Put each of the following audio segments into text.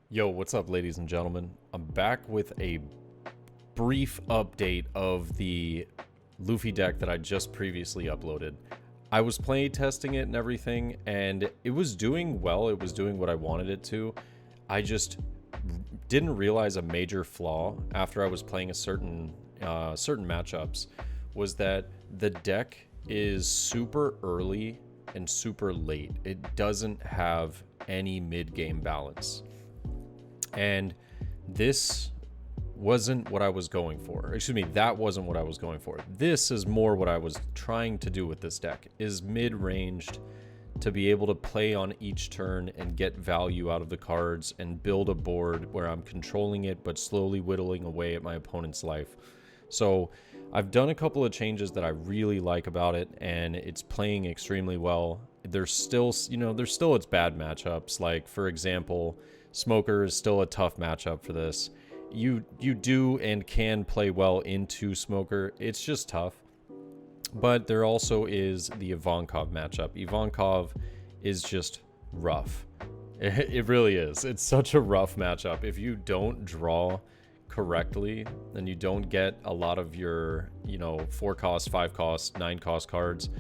Yo, what's up, ladies and gentlemen? I'm back with a brief update of the Luffy deck that I just previously uploaded. I was play testing it and everything, and it was doing well. It was doing what I wanted it to. I just didn't realize a major flaw after I was playing a certain matchups was that the deck is super early and super late. It doesn't have any mid-game balance. And this wasn't what I was going for. Excuse me, that wasn't what I was going for. This is more what I was trying to do with this deck, is mid-ranged to be able to play on each turn and get value out of the cards and build a board where I'm controlling it but slowly whittling away at my opponent's life. So I've done a couple of changes that I really like about it, and it's playing extremely well. There's still, there's still its bad matchups. Like, for example, Smoker is still a tough matchup for this. You do and can play well into Smoker. It's just tough. But there also is the Ivankov matchup. Ivankov is just rough. It really is. It's such a rough matchup. If you don't draw correctly and you don't get a lot of your, 4 cost, 5 cost, 9 cost cards,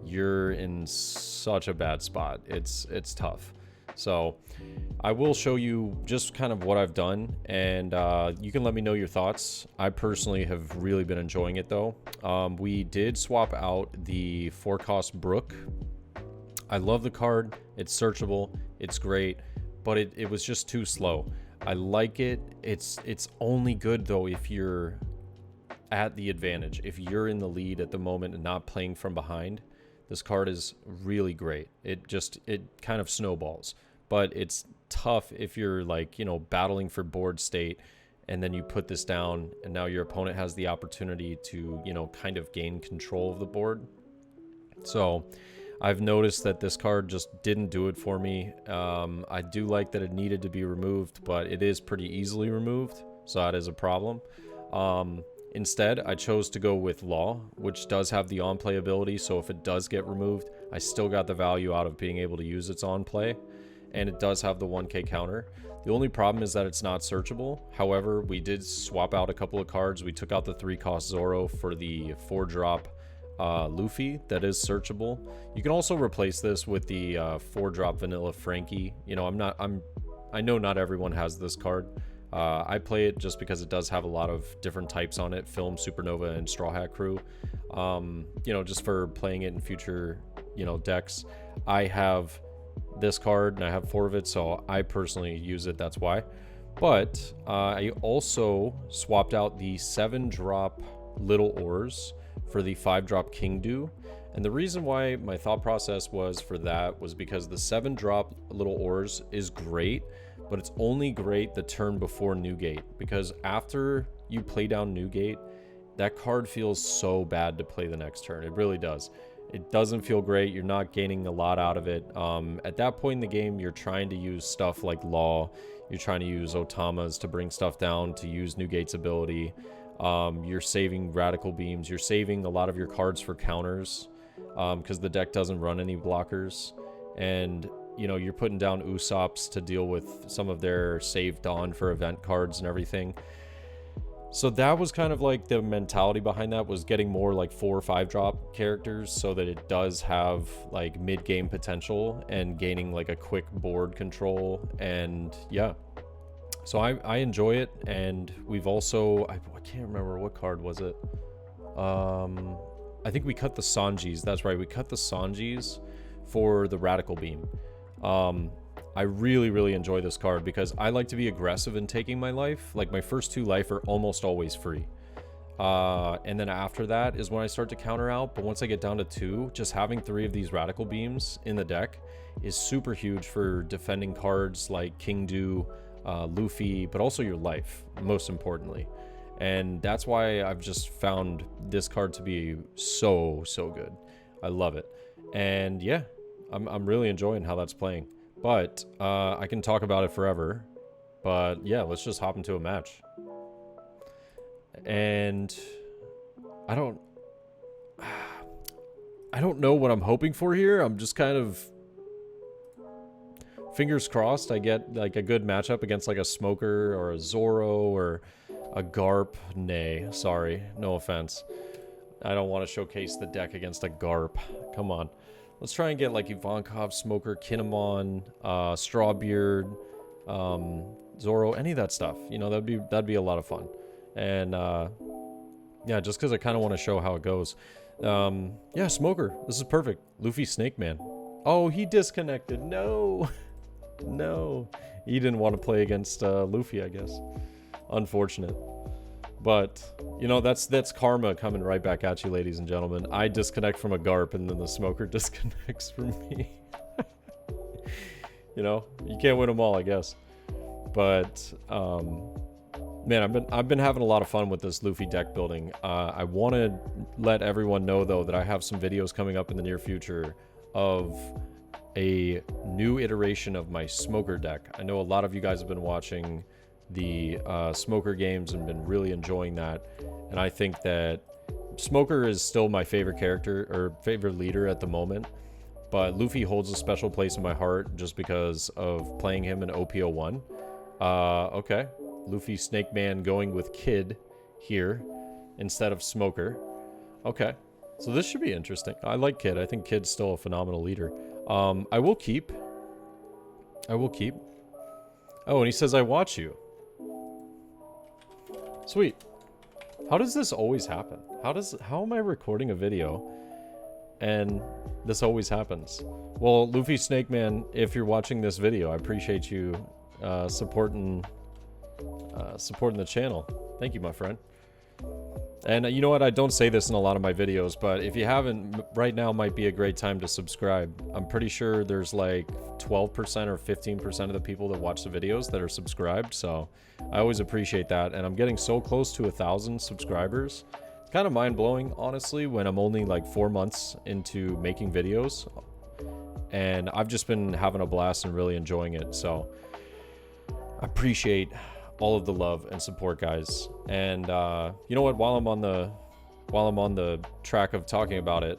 you're in such a bad spot. It's tough. So I will show you just kind of what I've done, and you can let me know your thoughts. I personally have really been enjoying it, though. We did swap out the 4-cost Brook. I love the card. It's searchable. It's great, but it was just too slow. I like it. It's only good, though, if you're at the advantage. If you're in the lead at the moment and not playing from behind, this card is really great. It kind of snowballs, but it's tough if you're like, battling for board state, and then you put this down and now your opponent has the opportunity to, kind of gain control of the board. So I've noticed that this card just didn't do it for me. I do like that it needed to be removed, but it is pretty easily removed, so that is a problem. Instead, I chose to go with Law, which does have the on-play ability, so if it does get removed, I still got the value out of being able to use its on-play, and it does have the 1k counter. The only problem is that it's not searchable. However, we did swap out a couple of cards. We took out the 3-cost Zoro for the 4-drop Luffy that is searchable. You can also replace this with the 4-drop Vanilla Frankie. I know not everyone has this card. I play it just because it does have a lot of different types on it: Film, Supernova, and Straw Hat Crew. Just for playing it in future, decks. I have this card and I have 4 of it, so I personally use it. That's why. But I also swapped out the 7-drop Little Oars for the 5-drop King Dew. And the reason why my thought process was for that was because the 7-drop Little Oars is great, but it's only great the turn before Newgate, because after you play down Newgate, that card feels so bad to play the next turn. It really does. It doesn't feel great. You're not gaining a lot out of it. At that point in the game, you're trying to use stuff like Law. You're trying to use Otamas to bring stuff down, to use Newgate's ability. You're saving Radical Beams. You're saving a lot of your cards for counters, because the deck doesn't run any blockers. And you're putting down Usops to deal with some of their saved on for event cards and everything. So that was kind of like the mentality behind that, was getting more like 4 or 5 drop characters so that it does have like mid-game potential and gaining like a quick board control. And yeah, so I enjoy it. And we've also, I can't remember what card was it. I think we cut the Sanjis. That's right, we cut the Sanjis for the Radical Beam. I really, really enjoy this card because I like to be aggressive in taking my life. Like, my first 2 life are almost always free. And then after that is when I start to counter out. But once I get down to 2, just having 3 of these Radical Beams in the deck is super huge for defending cards like King Dew, Luffy, but also your life, most importantly. And that's why I've just found this card to be so, so good. I love it. And yeah, I'm really enjoying how that's playing. But I can talk about it forever. But yeah, let's just hop into a match. And I don't know what I'm hoping for here. I'm just kind of fingers crossed I get like a good matchup against like a Smoker or a Zoro or a Garp. Nay, sorry, no offense. I don't want to showcase the deck against a Garp. Come on. Let's try and get like Ivankov, Smoker, Kinemon, Strawbeard, Zoro, any of that stuff. You know, that'd be a lot of fun. And yeah, just because I kind of want to show how it goes. Yeah, Smoker. This is perfect. Luffy Snake Man. Oh, he disconnected. No. No. He didn't want to play against Luffy, I guess. Unfortunate. But, you know, that's karma coming right back at you, ladies and gentlemen. I disconnect from a Garp, and then the Smoker disconnects from me. You know, you can't win them all, I guess. But, man, I've been having a lot of fun with this Luffy deck building. I want to let everyone know, though, that I have some videos coming up in the near future of a new iteration of my Smoker deck. I know a lot of you guys have been watching the Smoker games and been really enjoying that, and I think that Smoker is still my favorite character or favorite leader at the moment, but Luffy holds a special place in my heart just because of playing him in OP01. Okay, Luffy Snake Man going with Kid here instead of Smoker. Okay, so this should be interesting. I like Kid. I think Kid's still a phenomenal leader. I will keep. Oh, and he says I watch you. Sweet. How does this always happen? How am I recording a video and this always happens? Well, Luffy Snake Man, if you're watching this video, I appreciate you supporting the channel. Thank you, my friend. And you know what? I don't say this in a lot of my videos, but if you haven't, right now might be a great time to subscribe. I'm pretty sure there's like 12% or 15% of the people that watch the videos that are subscribed, so I always appreciate that. And I'm getting so close to 1,000 subscribers. It's kind of mind-blowing, honestly, when I'm only like 4 months into making videos. And I've just been having a blast and really enjoying it, so I appreciate all of the love and support, guys. And you know what, while I'm on the track of talking about it,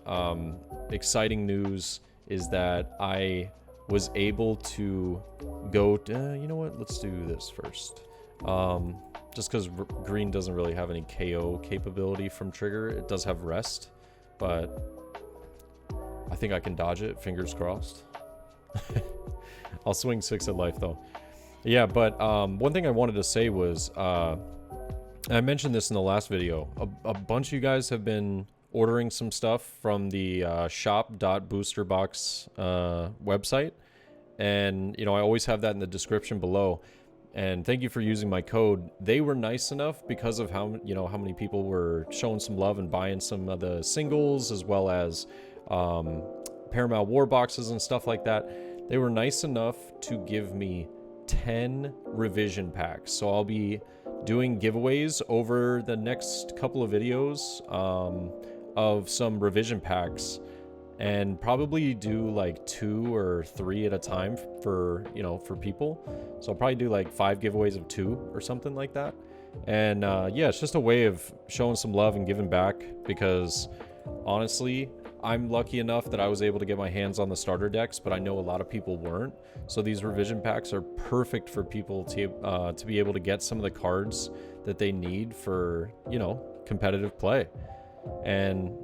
exciting news is that I was able to go you know what, let's do this first, just because green doesn't really have any KO capability from trigger. It does have rest, but I think I can dodge it, fingers crossed. I'll swing 6 at life though. Yeah, but one thing I wanted to say was, I mentioned this in the last video, a bunch of you guys have been ordering some stuff from the shop.boosterbox website, and you know, I always have that in the description below, and thank you for using my code. They were nice enough because of how many people were showing some love and buying some of the singles as well as Paramount War boxes and stuff like that. They were nice enough to give me 10 revision packs, so I'll be doing giveaways over the next couple of videos of some revision packs, and probably do like 2 or 3 at a time for people. So I'll probably do like 5 giveaways of 2 or something like that. And yeah, it's just a way of showing some love and giving back, because honestly, I'm lucky enough that I was able to get my hands on the starter decks, but I know a lot of people weren't. So these revision packs are perfect for people to be able to get some of the cards that they need for, competitive play. And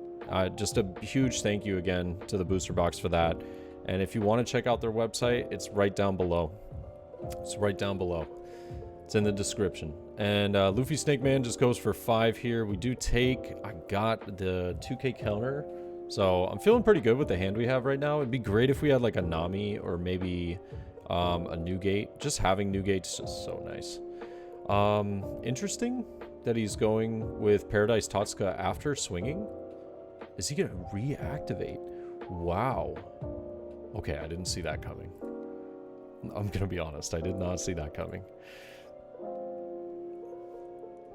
just a huge thank you again to the Booster Box for that. And if you want to check out their website, it's right down below. It's right down below. It's in the description. And Luffy Snake Man just goes for 5 here. We do take, I got the 2K counter. So I'm feeling pretty good with the hand we have right now. It'd be great if we had like a Nami or maybe a Newgate. Just having Newgate's just so nice. Interesting that he's going with Paradise Totsuka after swinging. Is he gonna reactivate? Wow. Okay, I didn't see that coming. I'm gonna be honest, I did not see that coming.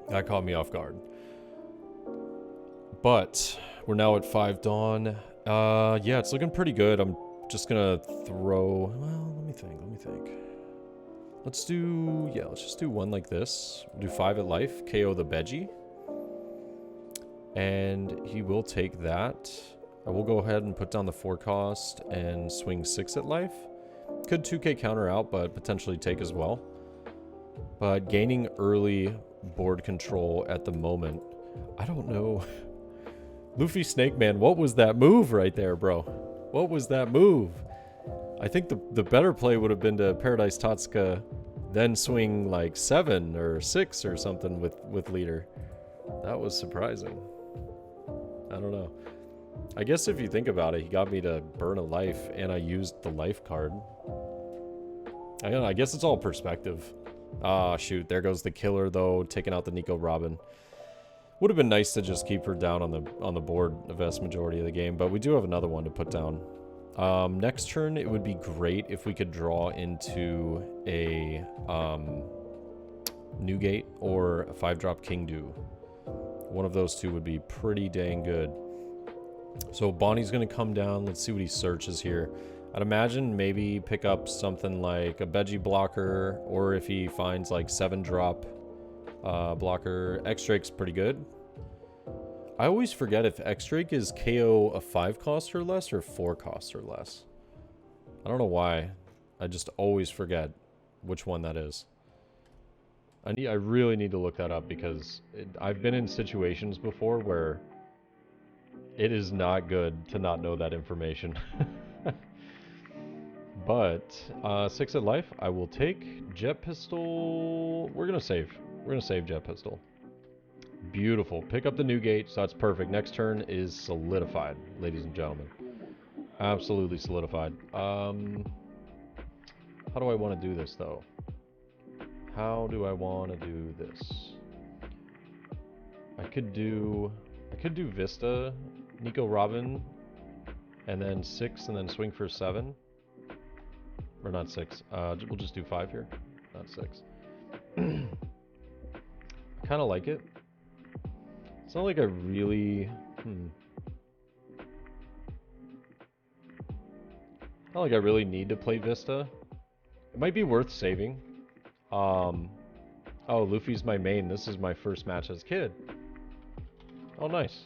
That caught me off guard. But we're now at 5 Dawn. Yeah, it's looking pretty good. I'm just gonna throw, well, let me think. Let's just do one like this. We'll do 5 at life, KO the Veggie. And he will take that. I will go ahead and put down the 4 cost and swing 6 at life. Could 2k counter out, but potentially take as well. But gaining early board control at the moment, I don't know. Luffy Snake Man, what was that move right there, bro? What was that move? I think the better play would have been to Paradise Tatsuka, then swing like 7 or 6 or something with leader. That was surprising. I don't know. I guess if you think about it, he got me to burn a life, and I used the life card. I don't know, I guess it's all perspective. Ah, shoot. There goes the killer, though, taking out the Nico Robin. Would have been nice to just keep her down on the board the vast majority of the game, but we do have another one to put down. Next turn, it would be great if we could draw into a Newgate or a 5-drop King Do. One of those two would be pretty dang good. So Bonnie's going to come down. Let's see what he searches here. I'd imagine maybe pick up something like a Veggie blocker, or if he finds like 7-drop blocker. X-Drake's pretty good. I always forget if X-Drake is KO a 5 cost or less or 4 costs or less. I don't know why. I just always forget which one that is. I really need to look that up, because I've been in situations before where it is not good to not know that information. But 6 at life, I will take Jet Pistol. We're gonna save. We're gonna save Jet Pistol. Beautiful. Pick up the Newgate, so that's perfect. Next turn is solidified, ladies and gentlemen. Absolutely solidified. How do I want to do this, though? How do I want to do this? I could do Vista, Nico Robin, and then 6, and then swing for 7. Or not 6. We'll just do 5 here, not 6. I kind of like it. It's not like I really... Not like I really need to play Vista. It might be worth saving. Oh, Luffy's my main. This is my first match as a kid. Oh, nice.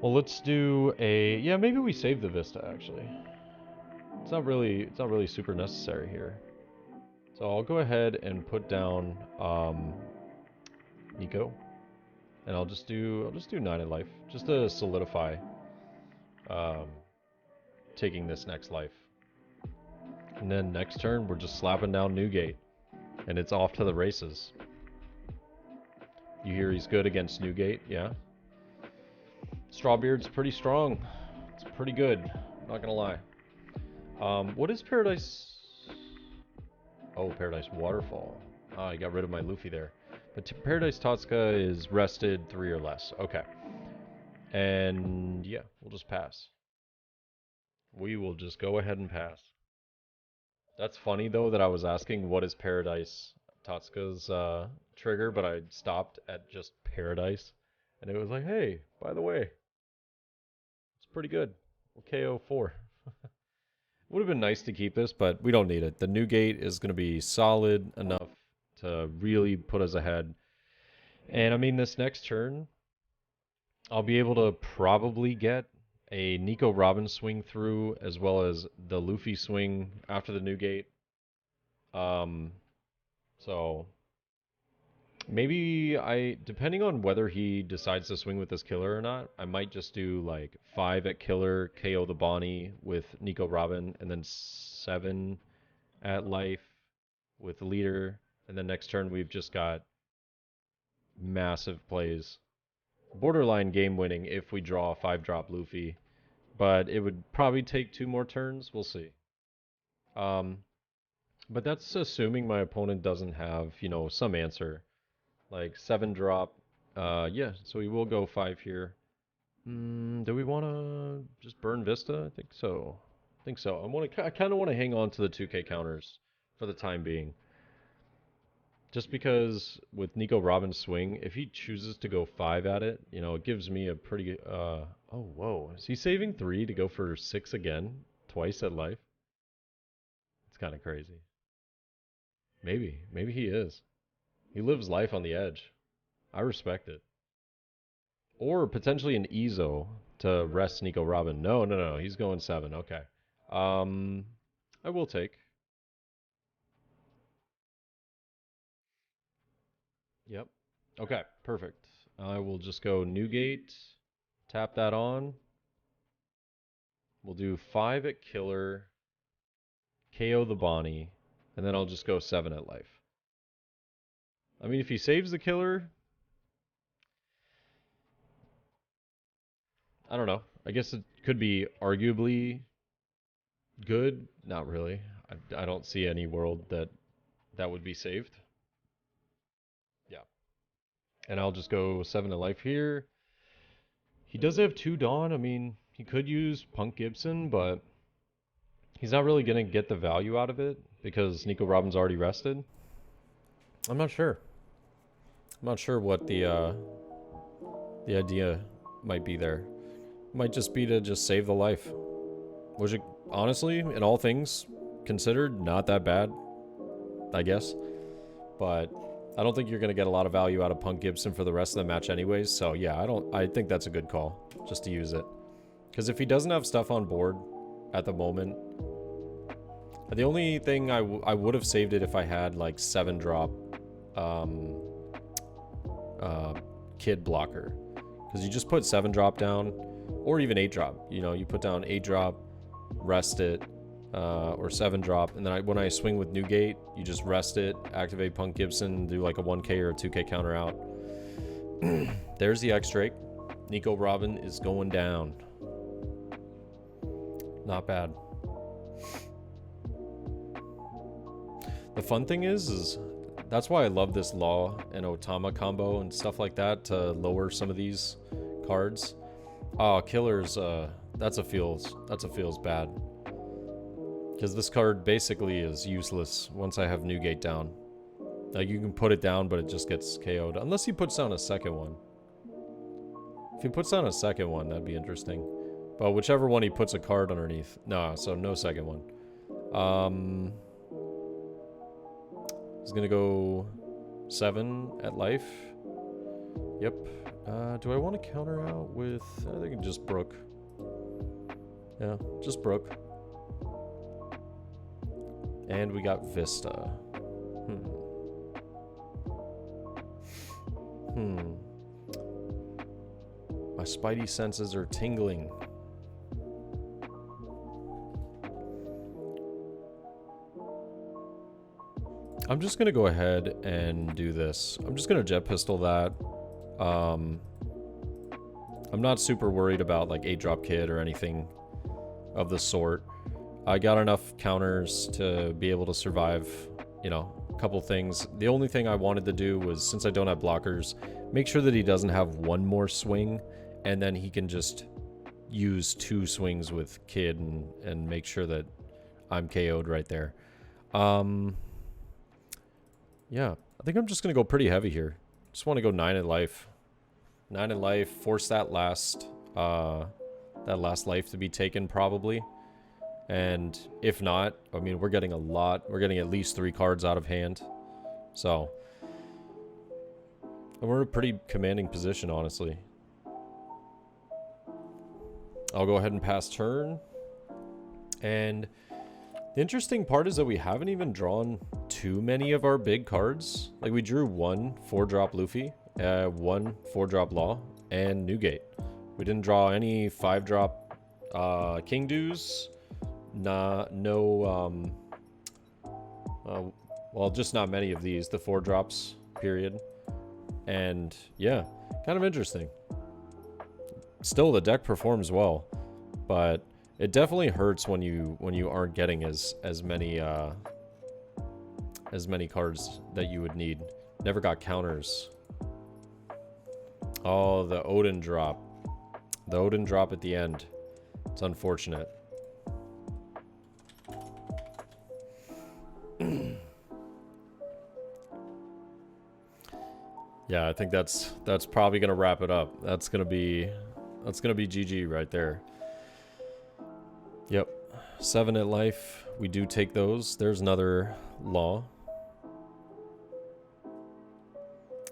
Well, let's do a... Yeah, maybe we save the Vista, actually. It's not really super necessary here. So I'll go ahead and put down Nico. And I'll just do 9 in life, just to solidify taking this next life. And then next turn, we're just slapping down Newgate, and it's off to the races. You hear he's good against Newgate, yeah? Strawbeard's pretty strong. It's pretty good, not gonna lie. What is Paradise? Oh, Paradise Waterfall. Ah, I got rid of my Luffy there. But Paradise Tatsuka is rested 3 or less. Okay. And yeah, we'll just pass. We will just go ahead and pass. That's funny, though, that I was asking what is Paradise Tatsuka's trigger, but I stopped at just Paradise. And it was like, hey, by the way, it's pretty good. We're KO 4. Would have been nice to keep this, but we don't need it. The Newgate is going to be solid enough to really put us ahead. And I mean, this next turn, I'll be able to probably get a Nico Robin swing through, as well as the Luffy swing after the Newgate. So maybe depending on whether he decides to swing with this killer or not, I might just do like 5 at killer, KO the Bonnie with Nico Robin, and then 7 at life with leader. And then next turn we've just got massive plays. Borderline game winning if we draw a 5-drop Luffy, but it would probably take 2 more turns. We'll see. But that's assuming my opponent doesn't have, some answer. Like 7-drop. Yeah, so we will go 5 here. Do we want to just burn Vista? I think so. I kind of want to hang on to the 2k counters for the time being. Just because with Nico Robin's swing, if he chooses to go 5 at it, it gives me a pretty... oh, whoa. Is he saving 3 to go for 6 again? Twice at life? It's kind of crazy. Maybe. Maybe he is. He lives life on the edge. I respect it. Or potentially an Ezo to rest Nico Robin. No, no, no. He's going 7. Okay. I will take. Yep. Okay, perfect. I will just go Newgate, tap that on. We'll do 5 at Killer, KO the Bonnie, and then I'll just go 7 at Life. I mean, if he saves the Killer, I don't know. I guess it could be arguably good. Not really. I don't see any world that that would be saved. Yeah. And I'll just go 7 at Life here. He does have 2 Dawn. I mean, he could use Punk Gibson, but he's not really going to get the value out of it because Nico Robin's already rested. I'm not sure. I'm not sure what the idea might be there. Might just be to just save the life. Which, honestly, in all things considered, not that bad, I guess. But I don't think you're going to get a lot of value out of Punk Gibson for the rest of the match anyways. So, yeah, I think that's a good call, just to use it. Because if he doesn't have stuff on board at the moment, the only thing I would have saved it if I had, like, 7-drop Kid blocker. Because you just put 7-drop down, or even 8-drop. You know, you put down 8-drop, rest it, or 7-drop, and then when I swing with Newgate, you just rest it, activate Punk Gibson, do like a 1k or a 2k counter out. There's the X-Drake. Nico Robin is going down. Not bad. The fun thing is that's why I love this Law and Otama combo and stuff like that to lower some of these cards. Oh, Killer's that's a feels bad. Because this card basically is useless once I have Newgate down. Like, you can put it down, but it just gets KO'd. Unless he puts down a second one. If he puts down a second one, that'd be interesting. But whichever one he puts a card underneath. No, so no second one. He's gonna go 7 at Life. Yep. Do I want to counter out with... I think just Brook. Yeah, just Brook. And we got Vista. My spidey senses are tingling. I'm just gonna go ahead and do this. I'm just gonna jet pistol that. I'm not super worried about like 8-drop Kid or anything of the sort. I got enough counters to be able to survive, you know, a couple things. The only thing I wanted to do was, since I don't have blockers, make sure that he doesn't have one more swing, and then he can just use 2 swings with Kid and make sure that I'm KO'd right there. Yeah, I think I'm just going to go pretty heavy here. Just want to go 9 at Life. 9 at Life, force that last life to be taken probably. And if not, I mean, we're getting a lot. We're getting at least 3 cards out of hand. So, and we're in a pretty commanding position, honestly. I'll go ahead and pass turn. And the interesting part is that we haven't even drawn too many of our big cards. Like, we drew 1 4-drop Luffy, 1 4-drop Law, and Newgate. We didn't draw any 5-drop King Dews. Well, just not many of these, the 4-drops, period. And yeah, kind of interesting. Still, the deck performs well, but it definitely hurts when you aren't getting as many cards that you would need. Never got counters. Oh, the Odin drop. The Odin drop at the end. It's unfortunate. Yeah, I think that's probably gonna wrap it up. That's gonna be GG right there. Yep, 7 at Life. We do take those. There's another Law.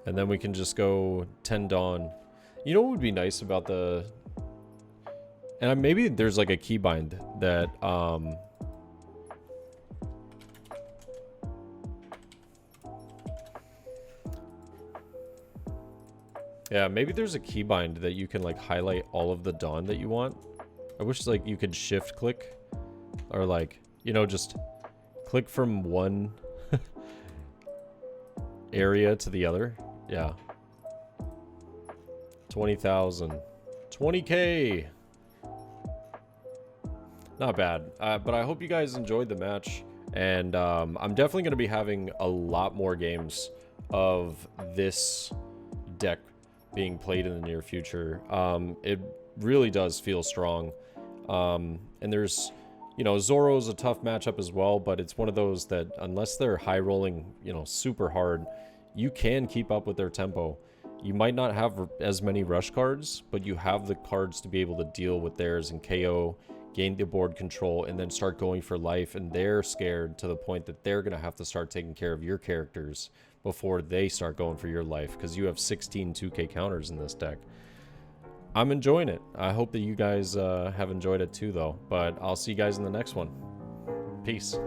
And then we can just go 10 Dawn. You know what would be nice about the... And maybe there's like a keybind that... Yeah, maybe there's a keybind that you can like highlight all of the Dawn that you want. I wish like you could shift click or like, you know, just click from one area to the other. Yeah. 20,000. 20K. Not bad. But I hope you guys enjoyed the match. And I'm definitely going to be having a lot more games of this deck being played in the near future. It really does feel strong. And there's, you know, Zoro's a tough matchup as well, but it's one of those that unless they're high rolling, you know, super hard, you can keep up with their tempo. You might not have as many rush cards, but you have the cards to be able to deal with theirs and KO, gain the board control, and then start going for life. And they're scared to the point that they're going to have to start taking care of your characters before they start going for your life, because you have 16 2K counters in this deck. I'm enjoying it. I hope that you guys have enjoyed it too, though. But I'll see you guys in the next one. Peace.